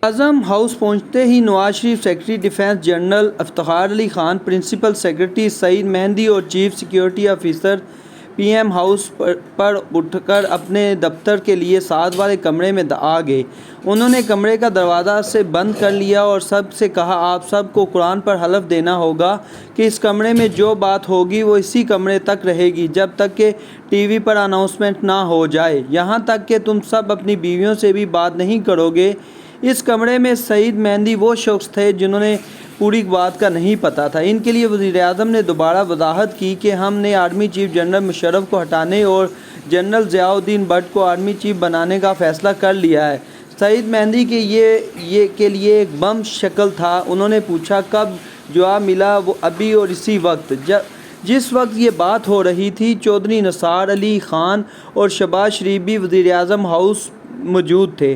اعظم house پہنچتے ہی Nawaz Sharif secretary defence general Iftikhar Ali Khan, principal secretary Saeed Mehdi اور chief security officer P M house پر اٹھ کر اپنے دفتر کے لیے ساتھ والے کمرے میں آ گئے۔ انہوں نے کمرے کا دروازہ سے بند کر لیا اور سب سے کہا، آپ سب کو قرآن پر حلف دینا ہوگا کہ اس کمرے میں جو بات ہوگی وہ اسی کمرے تک رہے گی جب تک کہ ٹی وی پر اناؤنسمنٹ نہ ہو جائے، یہاں تک کہ تم سب اپنی بیویوں سے بھی بات نہیں کرو گے۔ اس کمرے میں سعید مہندی وہ شخص تھے جنہیں پوری بات کا نہیں پتہ تھا۔ ان کے لیے وزیر اعظم نے دوبارہ وضاحت کی کہ ہم نے آرمی چیف جنرل مشرف کو ہٹانے اور جنرل ضیاء الدین بٹ کو آرمی چیف بنانے کا فیصلہ کر لیا ہے۔ سعید مہندی کے یہ کے لیے ایک بم شکل تھا۔ انہوں نے پوچھا، کب جواب ملا، وہ ابھی اور اسی وقت جس وقت یہ بات ہو رہی تھی چودھری نثار علی خان اور شہباز شریف بھی وزیر اعظم ہاؤس موجود تھے۔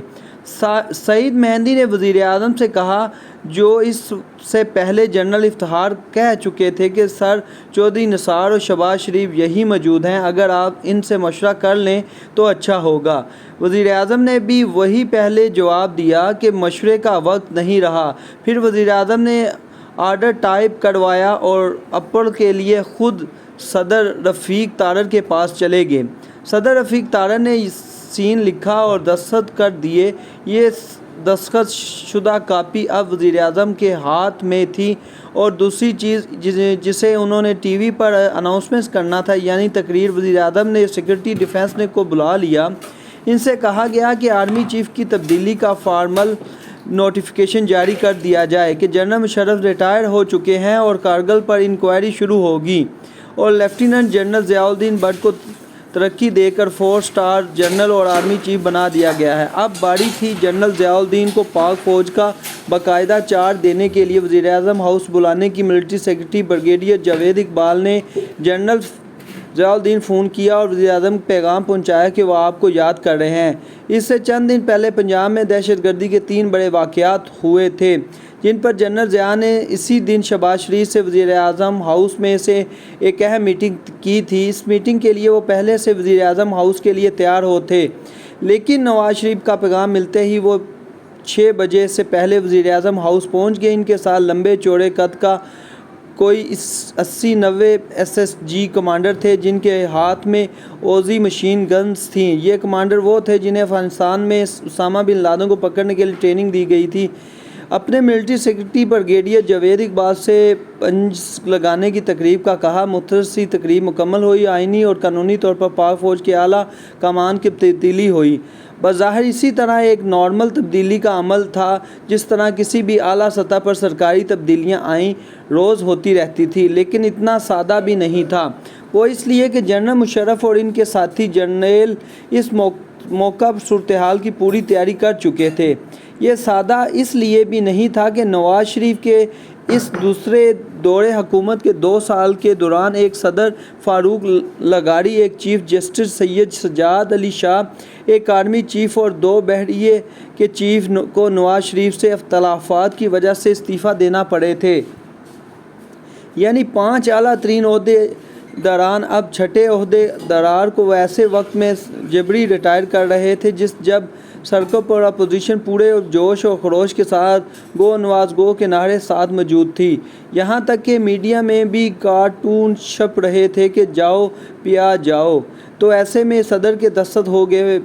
سعید مہندی نے وزیر اعظم سے کہا، جو اس سے پہلے جنرل افتخار کہہ چکے تھے کہ سر چودھری نثار اور شہباز شریف یہی موجود ہیں، اگر آپ ان سے مشورہ کر لیں تو اچھا ہوگا۔ وزیر اعظم نے بھی وہی پہلے جواب دیا کہ مشورے کا وقت نہیں رہا۔ پھر وزیر اعظم نے آرڈر ٹائپ کروایا اور اپر کے لیے خود صدر رفیق تارڑ کے پاس چلے گئے۔ صدر رفیق تارڑ نے سین لکھا اور دستخط کر دیے۔ یہ دستخط شدہ کاپی اب وزیر اعظم کے ہاتھ میں تھی اور دوسری چیز جسے انہوں نے ٹی وی پر اناؤنسمنٹ کرنا تھا، یعنی تقریر، وزیر اعظم نے سیکرٹری ڈیفنس کو بلا لیا۔ ان سے کہا گیا کہ آرمی چیف کی تبدیلی کا فارمل نوٹیفیکیشن جاری کر دیا جائے کہ جنرل مشرف ریٹائر ہو چکے ہیں اور کارگل پر انکوائری شروع ہوگی اور lieutenant general Zia Uddin but کو ترقی دے کر 4 اسٹار جنرل اور آرمی چیف بنا دیا گیا ہے۔ اب باری تھی جنرل ضیاء الدین کو پاک فوج کا باقاعدہ چارج دینے کے لیے۔ وزیر اعظم ہاؤس بلانے کی military secretary brigadier Javed Iqbal نے جنرل ضیاء الدین فون کیا اور وزیر اعظم کو پیغام پہنچایا کہ وہ آپ کو یاد کر رہے ہیں۔ اس سے چند دن پہلے پنجاب میں دہشت گردی کے 3 بڑے واقعات ہوئے تھے جن پر جنرل ضیاء نے اسی دن شہباز شریف سے وزیر اعظم ہاؤس میں سے ایک اہم میٹنگ کی تھی۔ اس میٹنگ کے لیے وہ پہلے سے وزیر اعظم ہاؤس کے لیے تیار ہو تھے، لیکن نواز شریف کا پیغام ملتے ہی وہ 6 بجے سے پہلے وزیر اعظم ہاؤس پہنچ گئے۔ ان کے ساتھ لمبے چوڑے قد کا کوئی 80-90 ایس ایس جی کمانڈر تھے جن کے ہاتھ میں اوزی مشین گنز تھیں۔ یہ کمانڈر وہ تھے جنہیں افغانستان میں اسامہ بن لادن کو پکڑنے کے لیے ٹریننگ دی گئی تھی۔ اپنے military secretary brigadier Javed Iqbal سے پنج لگانے کی تقریب کا کہا۔ مختصر سی تقریب مکمل ہوئی۔ آئینی اور قانونی طور پر پاک فوج کے اعلیٰ کمان کی تبدیلی ہوئی۔ بظاہر اسی طرح ایک نارمل تبدیلی کا عمل تھا جس طرح کسی بھی اعلیٰ سطح پر سرکاری تبدیلیاں عام روز ہوتی رہتی تھیں، لیکن اتنا سادہ بھی نہیں تھا۔ وہ اس لیے کہ جنرل مشرف اور ان کے ساتھی جرنیل اس موقع صورتحال کی پوری تیاری کر چکے تھے۔ یہ سادہ اس لیے بھی نہیں تھا کہ نواز شریف کے اس دوسرے دور حکومت کے 2 سال کے دوران ایک صدر فاروق لغاری، ایک چیف جسٹس سید سجاد علی شاہ، ایک آرمی چیف اور 2 بحریے کے چیف کو نواز شریف سے اختلافات کی وجہ سے استعفیٰ دینا پڑے تھے۔ یعنی 5 اعلیٰ ترین عہدے داران اب چھٹے عہدے دار کو ایسے وقت میں جبری ریٹائر کر رہے تھے جب سڑکوں پر اپوزیشن پورے جوش و خروش کے ساتھ گو نواز گو کے نعرے ساتھ موجود تھی۔ یہاں تک کہ میڈیا میں بھی کارٹون چھپ رہے تھے کہ جاؤ پیا جاؤ۔ تو ایسے میں صدر کے دستخط ہو گئے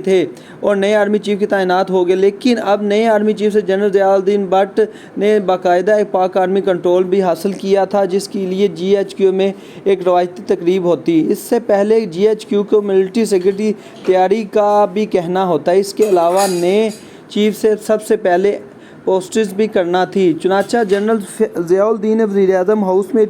تھے اور نئے آرمی چیف کی تعینات ہو گئے، لیکن اب نئے آرمی چیف سے جنرل ضیاء الدین بٹ نے باقاعدہ ایک پاک آرمی کنٹرول بھی حاصل کیا تھا جس کے لیے جی ایچ کیو میں ایک روایتی تقریب ہوتی۔ اس سے پہلے جی ایچ کیو کو ملٹری سیکرٹری تیاری کا بھی کہنا ہوتا۔ اس کے علاوہ نئے چیف سے سب سے پہلے پوسٹس بھی کرنا تھی۔ چنانچہ جنرل ضیاء الدین نے وزیر اعظم ہاؤس میں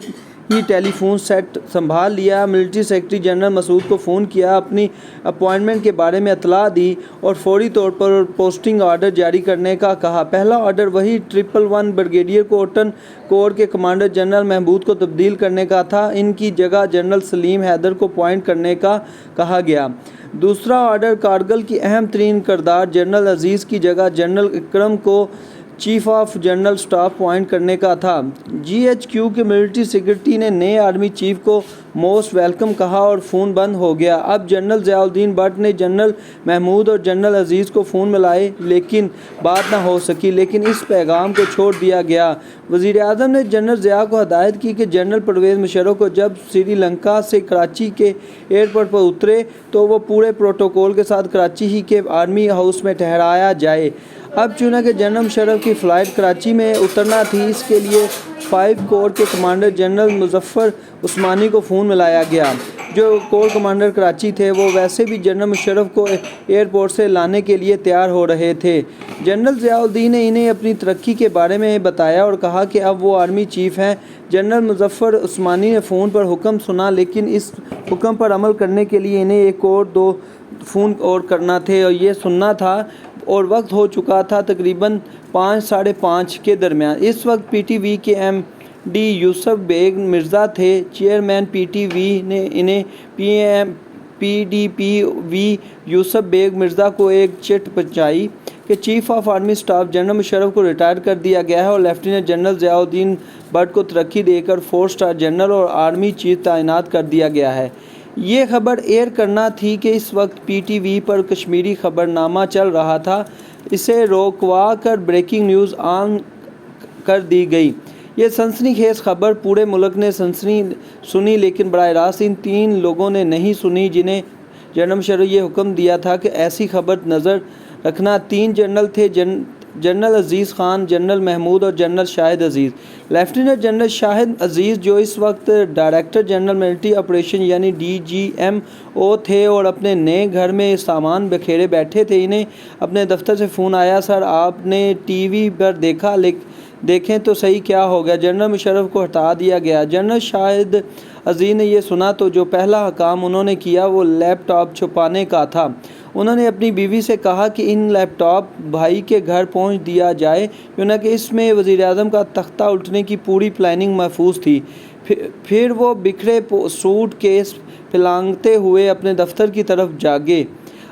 ہی ٹیلی فون سیٹ سنبھال لیا۔ ملٹری سیکرٹری جنرل مسعود کو فون کیا، اپنی اپائنٹمنٹ کے بارے میں اطلاع دی اور فوری طور پر پوسٹنگ آرڈر جاری کرنے کا کہا۔ پہلا آرڈر وہی 111 بریگیڈیئر کوٹن کور کے کمانڈر جنرل محمود کو تبدیل کرنے کا تھا۔ ان کی جگہ جنرل سلیم حیدر کو اپوائنٹ کرنے کا کہا گیا۔ دوسرا آرڈر کارگل کی اہم ترین کردار جنرل عزیز کی جگہ جنرل اکرم کو chief of general staff appoint کرنے کا تھا۔ جی ایچ کیو کے ملٹری سیکرٹری نے نئے آرمی چیف کو موسٹ ویلکم کہا اور فون بند ہو گیا۔ اب جنرل ضیاء الدین بٹ نے جنرل محمود اور جنرل عزیز کو فون ملائے لیکن بات نہ ہو سکی، لیکن اس پیغام کو چھوڑ دیا گیا۔ وزیر اعظم نے جنرل ضیاء کو ہدایت کی کہ جنرل پرویز مشرف کو جب سری لنکا سے کراچی کے ایئرپورٹ پر اترے تو وہ پورے پروٹوکول کے ساتھ کراچی ہی کے آرمی ہاؤس میں ٹھہرایا جائے۔ اب چونکہ جنرل مشرف کی فلائٹ کراچی میں اترنا تھی، اس کے لیے 5 کور کے کمانڈر جنرل مظفر عثمانی کو فون ملایا گیا۔ جو کور کمانڈر کراچی تھے وہ ویسے بھی جنرل مشرف کو ایئرپورٹ سے لانے کے لیے تیار ہو رہے تھے۔ جنرل ضیاء الدین نے انہیں اپنی ترقی کے بارے میں بتایا اور کہا کہ اب وہ آرمی چیف ہیں۔ جنرل مظفر عثمانی نے فون پر حکم سنا، لیکن اس حکم پر عمل کرنے کے لیے انہیں ایک اور 2 فون اور کرنا تھے اور یہ سننا تھا، اور وقت ہو چکا تھا تقریباً 5 ساڑھے 5 کے درمیان۔ اس وقت پی ٹی وی کے ایم ڈی یوسف بیگ مرزا تھے۔ چیئرمین پی ٹی وی نے انہیں پی ڈی پی وی یوسف بیگ مرزا کو ایک چٹ پہنچائی کہ chief of army staff general Musharraf کو ریٹائر کر دیا گیا ہے اور lieutenant general Zia Uddin but کو ترقی دے کر 4 اسٹار جنرل اور آرمی چیف تعینات کر دیا گیا ہے۔ یہ خبر ایئر کرنا تھی کہ اس وقت پی ٹی وی پر کشمیری خبر نامہ چل رہا تھا۔ اسے روکوا کر بریکنگ نیوز آن کر دی گئی۔ یہ سنسنی خیز خبر پورے ملک نے سنی، لیکن براہ راست ان 3 لوگوں نے نہیں سنی جنہیں جنرل مشرف یہ حکم دیا تھا کہ ایسی خبر نظر رکھنا۔ 3 جنرل تھے، جنرل عزیز خان، جنرل محمود اور جنرل شاہد عزیز۔ لیفٹیننٹ جنرل شاہد عزیز جو اس وقت ڈائریکٹر جنرل ملٹری آپریشن یعنی ڈی جی ایم او تھے اور اپنے نئے گھر میں سامان بکھیرے بیٹھے تھے، انہیں اپنے دفتر سے فون آیا، سر آپ نے ٹی وی پر دیکھیں تو صحیح کیا ہو گیا؟ جنرل مشرف کو ہٹا دیا گیا۔ جنرل شاہد عزیز نے یہ سنا تو جو پہلا کام انہوں نے کیا وہ لیپ ٹاپ چھپانے کا تھا۔ انہوں نے اپنی بیوی سے کہا کہ ان لیپ ٹاپ بھائی کے گھر پہنچ دیا جائے، کیونکہ اس میں وزیر اعظم کا تختہ الٹنے کی پوری پلاننگ محفوظ تھی۔ پھر وہ بکھرے سوٹ کیس پھیلانگتے ہوئے اپنے دفتر کی طرف جاگے۔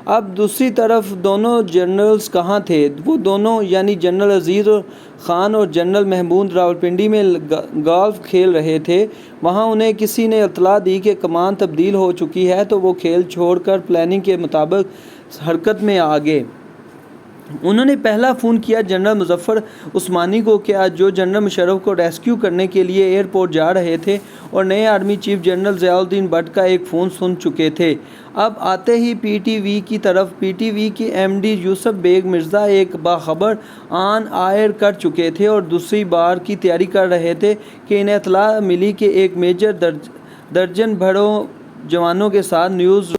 اب دوسری طرف دونوں جنرلز کہاں تھے؟ وہ دونوں یعنی جنرل عزیز خان اور جنرل محمود راولپنڈی میں گالف کھیل رہے تھے۔ وہاں انہیں کسی نے اطلاع دی کہ کمان تبدیل ہو چکی ہے تو وہ کھیل چھوڑ کر پلاننگ کے مطابق حرکت میں آ گئے۔ انہوں نے پہلا فون کیا جنرل مظفر عثمانی کو جو جنرل مشرف کو ریسکیو کرنے کے لیے ایئرپورٹ جا رہے تھے اور نئے army chief general Zia Uddin but کا ایک فون سن چکے تھے۔ اب آتے ہی پی ٹی وی کی طرف پی ٹی وی کے ایم ڈی یوسف بیگ مرزا ایک باخبر آن آئر کر چکے تھے اور دوسری بار کی تیاری کر رہے تھے کہ انہیں اطلاع ملی کہ ایک میجر درجن بھروں جوانوں کے ساتھ نیوز